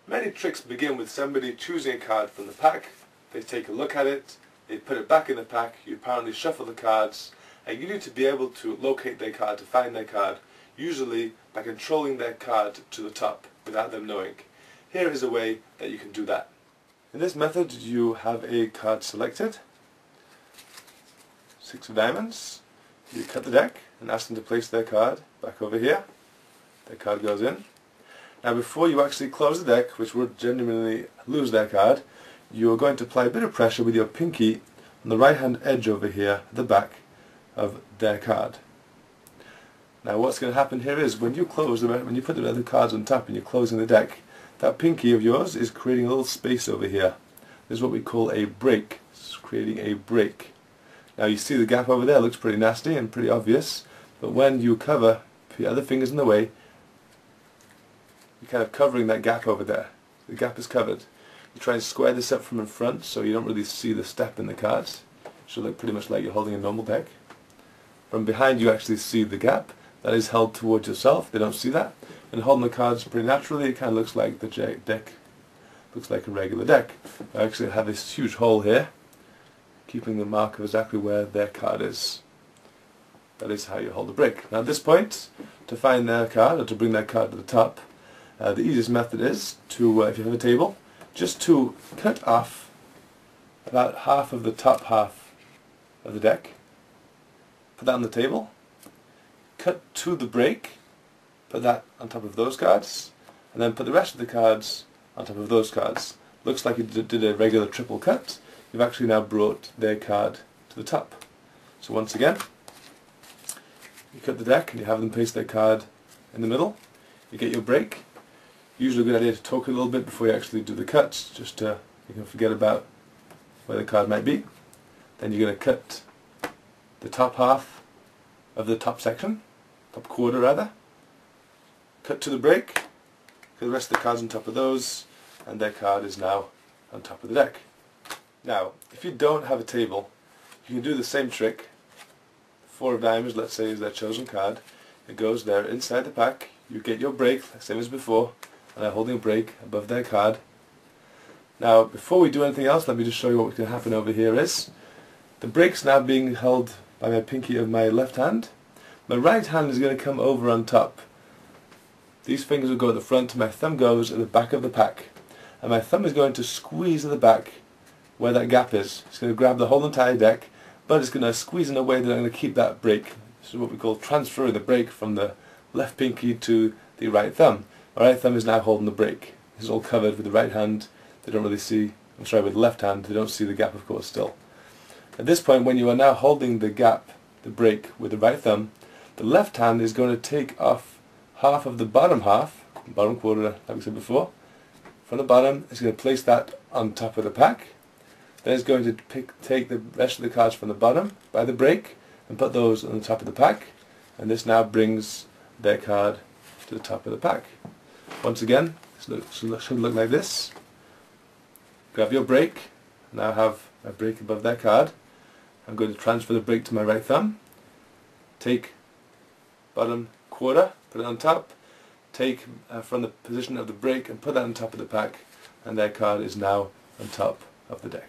Many tricks begin with somebody choosing a card from the pack. They take a look at it, they put it back in the pack, you apparently shuffle the cards, and you need to be able to locate their card, to find their card, usually by controlling their card to the top without them knowing. Here is a way that you can do that. In this method you have a card selected, 6 of diamonds. You cut the deck and ask them to place their card back over here. Their card goes in. Now before you actually close the deck, which would genuinely lose their card, you are going to apply a bit of pressure with your pinky on the right hand edge over here at the back of their card. Now what's going to happen here is when you close when you put the other cards on top and you're closing the deck, that pinky of yours is creating a little space over here. This is what we call a break. It's creating a break. Now you see the gap over there looks pretty nasty and pretty obvious, but when you put your other fingers in the way, you're kind of covering that gap over there. The gap is covered. You try and square this up from in front so you don't really see the step in the cards. It should look pretty much like you're holding a normal deck. From behind you actually see the gap. That is held towards yourself. They don't see that. And holding the cards pretty naturally, it kind of looks like the deck. Looks like a regular deck. I actually have this huge hole here, keeping the mark of exactly where their card is. That is how you hold the break. Now at this point, to find their card, or to bring their card to the top, the easiest method is to, if you have a table, just to cut off about half of the top half of the deck, put that on the table, cut to the break, put that on top of those cards, and then put the rest of the cards on top of those cards. Looks like you did a regular triple cut. You've actually now brought their card to the top. So once again, you cut the deck and you have them place their card in the middle. You get your break. Usually a good idea to talk a little bit before you actually do the cuts, just to you can forget about where the card might be. Then you're going to cut the top half of the top section, top quarter rather. Cut to the break, put the rest of the cards on top of those, and their card is now on top of the deck. Now, if you don't have a table, you can do the same trick. 4 of diamonds, let's say, is their chosen card. It goes there inside the pack. You get your break, same as before, and they're holding a break above their card. Now, before we do anything else, let me just show you what can happen over here is, the break's now being held by my pinky of my left hand. My right hand is going to come over on top. These fingers will go at the front, my thumb goes at the back of the pack. And my thumb is going to squeeze at the back where that gap is. It's going to grab the whole entire deck, but it's going to squeeze in a way that I'm going to keep that break. This is what we call transferring the break from the left pinky to the right thumb. My right thumb is now holding the break. This is all covered with the right hand. They don't really see, with the left hand, they don't see the gap of course still. At this point, when you are now holding the gap, the break, with the right thumb, the left hand is going to take off half of the bottom half, bottom quarter like we said before. From the bottom, it's going to place that on top of the pack. Then it's going to take the rest of the cards from the bottom by the break and put those on the top of the pack. And this now brings their card to the top of the pack. Once again, it should look like this. Grab your break. Now have a break above their card. I'm going to transfer the break to my right thumb. Take bottom quarter, put it on top. Take from the position of the break and put that on top of the pack, and their card is now on top of the deck.